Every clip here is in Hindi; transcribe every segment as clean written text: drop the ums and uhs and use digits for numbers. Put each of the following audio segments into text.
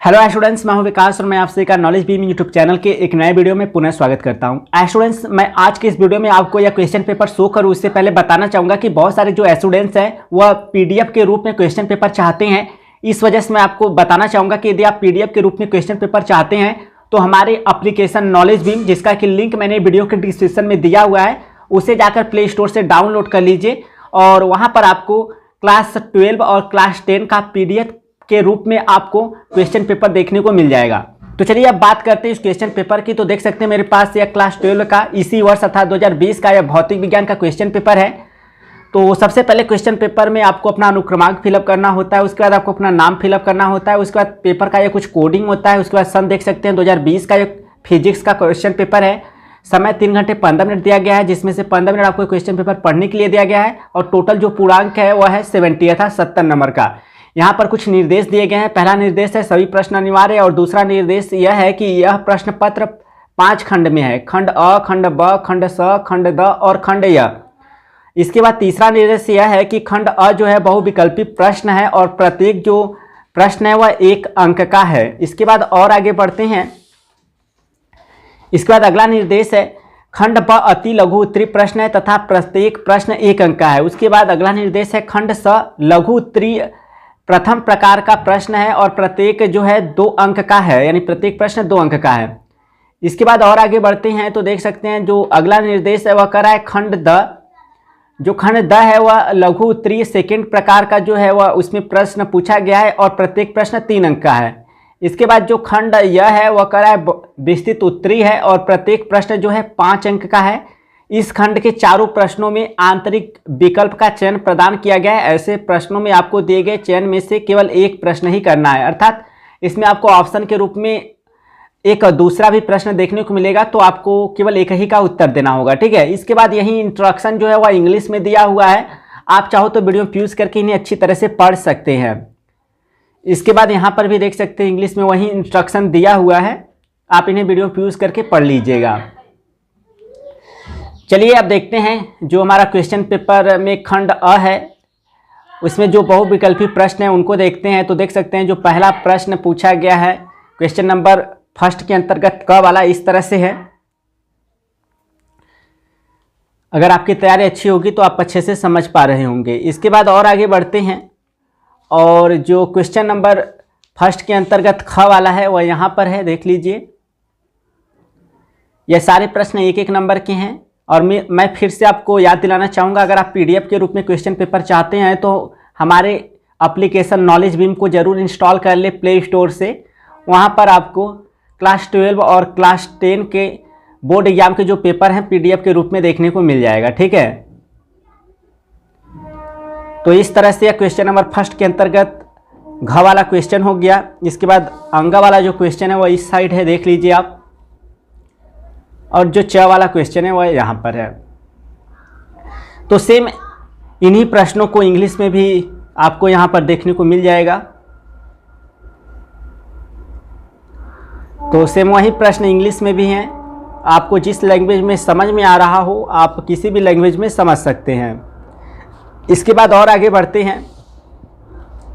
हेलो स्टूडेंट्स, मैं हूं विकास और मैं आपसे का नॉलेज बीम यूट्यूब चैनल के एक नए वीडियो में पुनः स्वागत करता हूं। स्टूडेंट्स, मैं आज के इस वीडियो में आपको यह क्वेश्चन पेपर शो करूं उससे पहले बताना चाहूंगा कि बहुत सारे जो स्टूडेंट्स हैं वह पीडीएफ के रूप में क्वेश्चन पेपर चाहते हैं। इस वजह से मैं आपको बताना चाहूंगा कि यदि आप पीडीएफ के रूप में क्वेश्चन पेपर चाहते हैं तो हमारे एप्लीकेशन नॉलेज बीम, जिसका कि लिंक मैंने वीडियो के डिस्क्रिप्शन में दिया हुआ है, उसे जाकर प्ले स्टोर से डाउनलोड कर लीजिए और वहां पर आपको क्लास 12 और क्लास 10 का पीडीएफ के रूप में आपको क्वेश्चन पेपर देखने को मिल जाएगा। तो चलिए अब बात करते हैं इस क्वेश्चन पेपर की। तो देख सकते हैं मेरे पास यह क्लास 12 का इसी वर्ष अर्थात 2020 का यह भौतिक विज्ञान का क्वेश्चन पेपर है। तो सबसे पहले क्वेश्चन पेपर में आपको अपना अनुक्रमांक फिलअप करना होता है, उसके बाद आपको अपना नाम फिलअप करना होता है, उसके बाद पेपर का यह कुछ कोडिंग होता है, उसके बाद सन देख सकते हैं 2020 का यह फिजिक्स का क्वेश्चन पेपर है। समय 3 घंटे 15 मिनट दिया गया है, जिसमें से 15 मिनट आपको क्वेश्चन पेपर पढ़ने के लिए दिया गया है और टोटल जो पूर्णांक है वह है 70 अर्थात 70 नंबर का। यहाँ पर कुछ निर्देश दिए गए हैं। पहला निर्देश है सभी प्रश्न अनिवार्य और दूसरा निर्देश यह है कि यह प्रश्न पत्र 5 खंड में है, खंड अ, खंड ब, खंड स, खंड द और खंड य। इसके बाद तीसरा निर्देश यह है कि खंड अ जो है बहुविकल्पी प्रश्न है और प्रत्येक जो प्रश्न है वह 1 अंक का है। इसके बाद और आगे बढ़ते हैं। इसके बाद अगला निर्देश है खंड ब अति लघु उत्तरीय प्रश्न है तथा प्रत्येक प्रश्न 1 अंक का है। उसके बाद अगला निर्देश है खंड स लघु उत्तरीय प्रथम प्रकार का प्रश्न है और प्रत्येक जो है 2 अंक का है, यानी प्रत्येक प्रश्न 2 अंक का है। इसके बाद और आगे बढ़ते हैं तो देख सकते हैं जो अगला निर्देश है वह कर रहा है खंड द। जो खंड द है वह लघु उत्तरीय सेकंड प्रकार का जो है वह उसमें प्रश्न पूछा गया है और प्रत्येक प्रश्न 3 अंक का है। इसके बाद जो खंड यह है वह कर रहा है विस्तृत उत्तरीय है और प्रत्येक प्रश्न जो है 5 अंक का है। इस खंड के चारों प्रश्नों में आंतरिक विकल्प का चयन प्रदान किया गया है। ऐसे प्रश्नों में आपको दिए गए चयन में से केवल एक प्रश्न ही करना है, अर्थात इसमें आपको ऑप्शन के रूप में एक दूसरा भी प्रश्न देखने को मिलेगा तो आपको केवल एक ही का उत्तर देना होगा, ठीक है। इसके बाद यही इंस्ट्रक्शन जो है वह इंग्लिश में दिया हुआ है। आप चाहो तो वीडियो फ्यूज करके इन्हें अच्छी तरह से पढ़ सकते हैं। इसके बाद यहाँ पर भी देख सकते हैं इंग्लिश में वही इंस्ट्रक्शन दिया हुआ है, आप इन्हें वीडियो फ्यूज करके पढ़ लीजिएगा। चलिए अब देखते हैं जो हमारा क्वेश्चन पेपर में खंड अ है उसमें जो बहुविकल्पी प्रश्न है उनको देखते हैं। तो देख सकते हैं जो पहला प्रश्न पूछा गया है क्वेश्चन नंबर फर्स्ट के अंतर्गत क वाला इस तरह से है। अगर आपकी तैयारी अच्छी होगी तो आप अच्छे से समझ पा रहे होंगे। इसके बाद और आगे बढ़ते हैं और जो क्वेश्चन नंबर फर्स्ट के अंतर्गत ख वाला है वह यहाँ पर है, देख लीजिए। यह सारे प्रश्न 1-1 नंबर के हैं और मैं फिर से आपको याद दिलाना चाहूँगा, अगर आप पीडीएफ के रूप में क्वेश्चन पेपर चाहते हैं तो हमारे एप्लीकेशन नॉलेज बीम को ज़रूर इंस्टॉल कर ले प्ले स्टोर से। वहाँ पर आपको क्लास 12 और क्लास 10 के बोर्ड एग्जाम के जो पेपर हैं पीडीएफ के रूप में देखने को मिल जाएगा, ठीक है। तो इस तरह से यह क्वेश्चन नंबर फर्स्ट के अंतर्गत घ वाला क्वेश्चन हो गया। इसके बाद अंग वाला जो क्वेश्चन है वह इस साइड है, देख लीजिए आप, और जो च वाला क्वेश्चन है वह यहाँ पर है। तो सेम इन्हीं प्रश्नों को इंग्लिश में भी आपको यहाँ पर देखने को मिल जाएगा। तो सेम वही प्रश्न इंग्लिश में भी हैं। आपको जिस लैंग्वेज में समझ में आ रहा हो आप किसी भी लैंग्वेज में समझ सकते हैं। इसके बाद और आगे बढ़ते हैं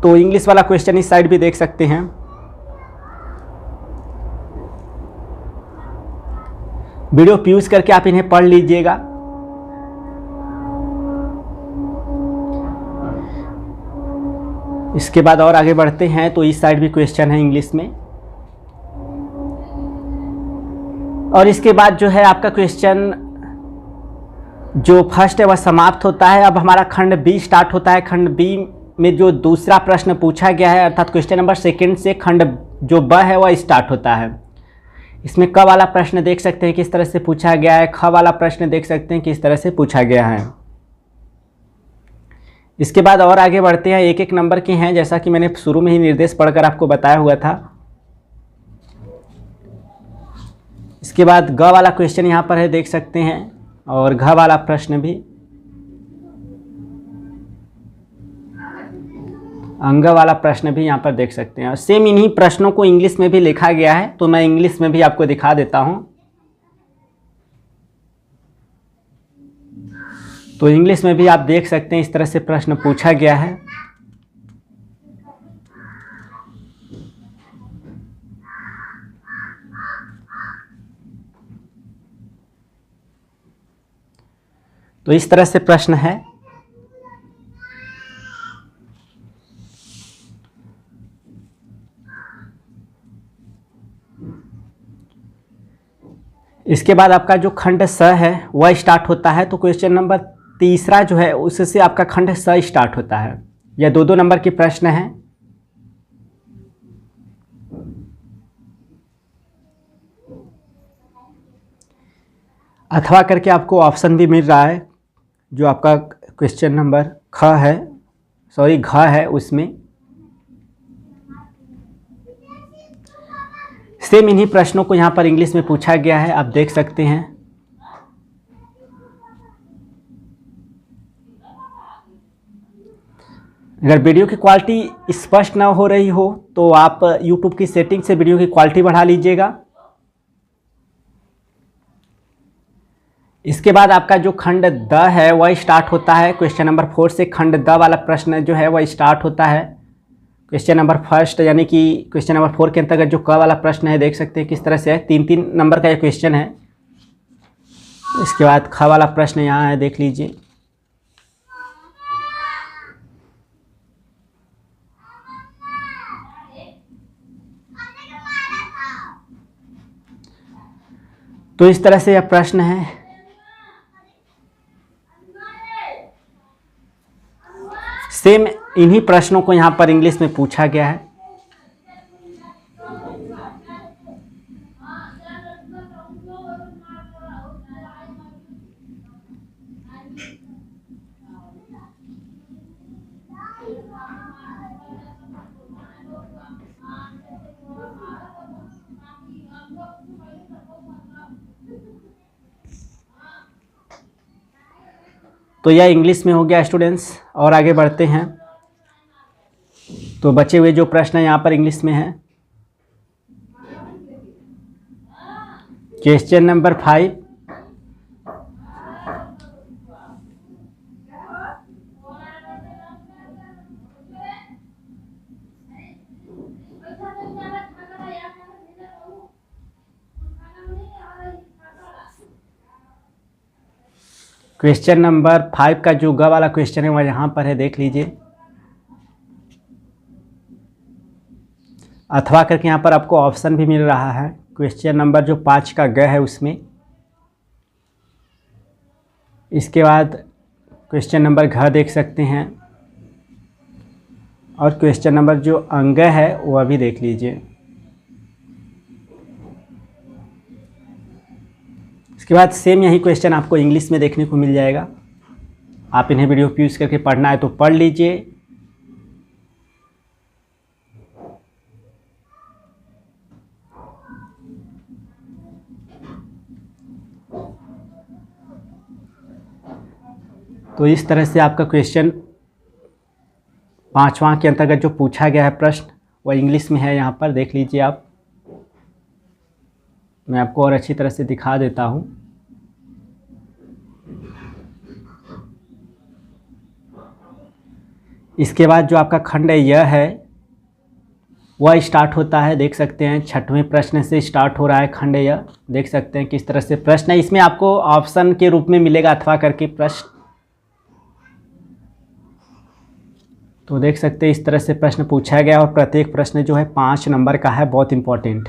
तो इंग्लिश वाला क्वेश्चन इस साइड भी देख सकते हैं। वीडियो फ्यूज करके आप इन्हें पढ़ लीजिएगा। इसके बाद और आगे बढ़ते हैं तो इस साइड भी क्वेश्चन है इंग्लिश में। और इसके बाद जो है आपका क्वेश्चन जो फर्स्ट है वह समाप्त होता है। अब हमारा खंड बी स्टार्ट होता है। खंड बी में जो दूसरा प्रश्न पूछा गया है अर्थात क्वेश्चन नंबर सेकंड से खंड जो ब है वह स्टार्ट होता है। इसमें क वाला प्रश्न देख सकते हैं किस तरह से पूछा गया है, ख वाला प्रश्न देख सकते हैं किस तरह से पूछा गया है। इसके बाद और आगे बढ़ते हैं, 1-1 नंबर के हैं जैसा कि मैंने शुरू में ही निर्देश पढ़कर आपको बताया हुआ था। इसके बाद ग वाला क्वेश्चन यहाँ पर है, देख सकते हैं, और घ वाला प्रश्न भी, अंग वाला प्रश्न भी यहाँ पर देख सकते हैं। और सेम इन्हीं प्रश्नों को इंग्लिश में भी लिखा गया है तो मैं इंग्लिश में भी आपको दिखा देता हूँ। तो इंग्लिश में भी आप देख सकते हैं इस तरह से प्रश्न पूछा गया है। तो इस तरह से प्रश्न है। इसके बाद आपका जो खंड स है वह स्टार्ट होता है। तो क्वेश्चन नंबर तीसरा जो है उससे आपका खंड स स्टार्ट होता है। यह 2-2 नंबर के प्रश्न हैं। अथवा करके आपको ऑप्शन भी मिल रहा है, जो आपका क्वेश्चन नंबर घ है उसमें सेम इन्हीं प्रश्नों को यहाँ पर इंग्लिश में पूछा गया है, आप देख सकते हैं। अगर वीडियो की क्वालिटी स्पष्ट ना हो रही हो तो आप YouTube की सेटिंग से वीडियो की क्वालिटी बढ़ा लीजिएगा। इसके बाद आपका जो खंड द है वह स्टार्ट होता है। क्वेश्चन नंबर 4 से खंड द वाला प्रश्न जो है वह स्टार्ट होता है। क्वेश्चन नंबर फर्स्ट यानी कि क्वेश्चन नंबर 4 के अंतर्गत जो क वाला प्रश्न है, देख सकते हैं किस तरह से है। 3-3 नंबर का ये क्वेश्चन है। इसके बाद ख वाला प्रश्न यहाँ है, देख लीजिए। तो इस तरह से यह प्रश्न है। सेम इन्हीं प्रश्नों को यहाँ पर इंग्लिश में पूछा गया है। तो यह इंग्लिश में हो गया स्टूडेंट्स। और आगे बढ़ते हैं। तो बचे हुए जो प्रश्न यहाँ पर इंग्लिश में है। क्वेश्चन नंबर 5, क्वेश्चन नंबर 5 का जो ग वाला क्वेश्चन है वह यहाँ पर है, देख लीजिए। अथवा करके यहाँ पर आपको ऑप्शन भी मिल रहा है। क्वेश्चन नंबर जो 5 का ग है उसमें। इसके बाद क्वेश्चन नंबर घ देख सकते हैं, और क्वेश्चन नंबर जो अंग है वह भी देख लीजिए। इसके बाद सेम यही क्वेश्चन आपको इंग्लिश में देखने को मिल जाएगा। आप इन्हें वीडियो पॉज करके पढ़ना है तो पढ़ लीजिए। तो इस तरह से आपका क्वेश्चन 5वां के अंतर्गत जो पूछा गया है प्रश्न वह इंग्लिश में है। यहाँ पर देख लीजिए आप। मैं आपको और अच्छी तरह से दिखा देता हूँ। इसके बाद जो आपका खंड यह है वह स्टार्ट होता है, देख सकते हैं। 6वें प्रश्न से स्टार्ट हो रहा है खंड यह। देख सकते हैं किस तरह से प्रश्न है। इसमें आपको ऑप्शन के रूप में मिलेगा अथवा करके प्रश्न। तो देख सकते हैं इस तरह से प्रश्न पूछा गया, और प्रत्येक प्रश्न जो है 5 नंबर का है, बहुत इंपॉर्टेंट।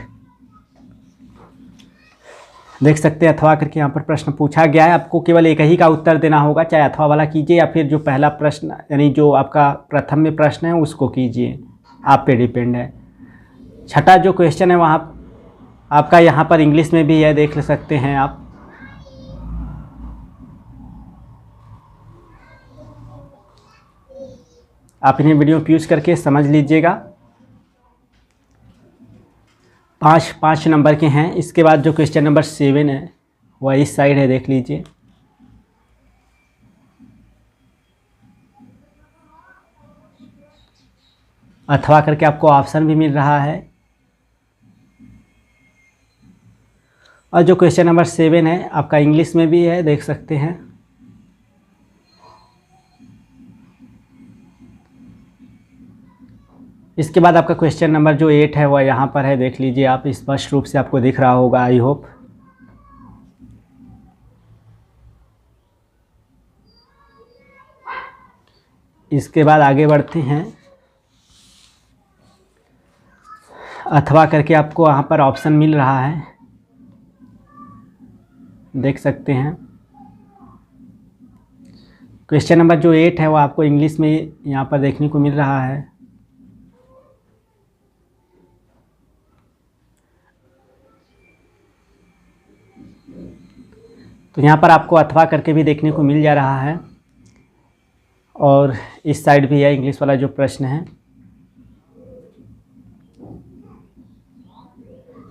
देख सकते हैं अथवा करके यहाँ पर प्रश्न पूछा गया है। आपको केवल एक ही का उत्तर देना होगा, चाहे अथवा वाला कीजिए या फिर जो पहला प्रश्न यानी जो आपका प्रथम में प्रश्न है उसको कीजिए, आप पे डिपेंड है। 6ठा जो क्वेश्चन है वहाँ आपका यहाँ पर इंग्लिश में भी है, देख सकते हैं आप। आप इन्हें वीडियो पॉज करके समझ लीजिएगा। 5 नंबर के हैं। इसके बाद जो क्वेश्चन नंबर 7 है वह इस साइड है, देख लीजिए। अथवा करके आपको ऑप्शन भी मिल रहा है। और जो क्वेश्चन नंबर 7 है आपका इंग्लिश में भी है, देख सकते हैं। इसके बाद आपका क्वेश्चन नंबर जो 8 है वह यहाँ पर है, देख लीजिए आप। स्पष्ट रूप से आपको दिख रहा होगा, आई होप। इसके बाद आगे बढ़ते हैं। अथवा करके आपको वहाँ पर ऑप्शन मिल रहा है, देख सकते हैं। क्वेश्चन नंबर जो 8 है वो आपको इंग्लिश में यहाँ पर देखने को मिल रहा है। तो यहाँ पर आपको अथवा करके भी देखने को मिल जा रहा है, और इस साइड भी है इंग्लिश वाला जो प्रश्न है।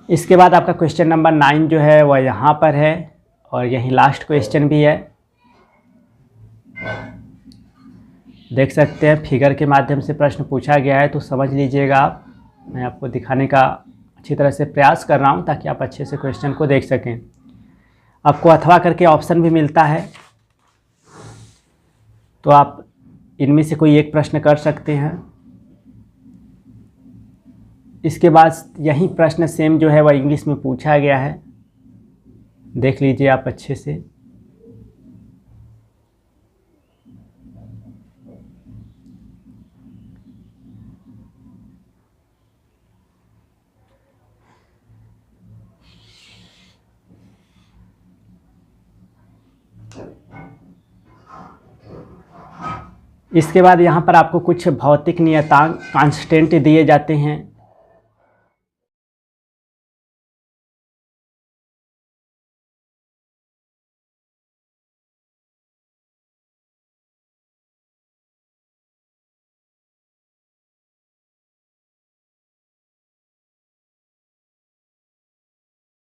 इसके बाद आपका क्वेश्चन नंबर 9 जो है वह यहाँ पर है, और यही लास्ट क्वेश्चन भी है। देख सकते हैं फिगर के माध्यम से प्रश्न पूछा गया है, तो समझ लीजिएगा आप। मैं आपको दिखाने का अच्छी तरह से प्रयास कर रहा हूँ ताकि आप अच्छे से क्वेश्चन को देख सकें। आपको अथवा करके ऑप्शन भी मिलता है, तो आप इनमें से कोई एक प्रश्न कर सकते हैं। इसके बाद यही प्रश्न सेम जो है वह इंग्लिश में पूछा गया है, देख लीजिए आप अच्छे से। इसके बाद यहाँ पर आपको कुछ भौतिक नियतांक कांस्टेंट दिए जाते हैं,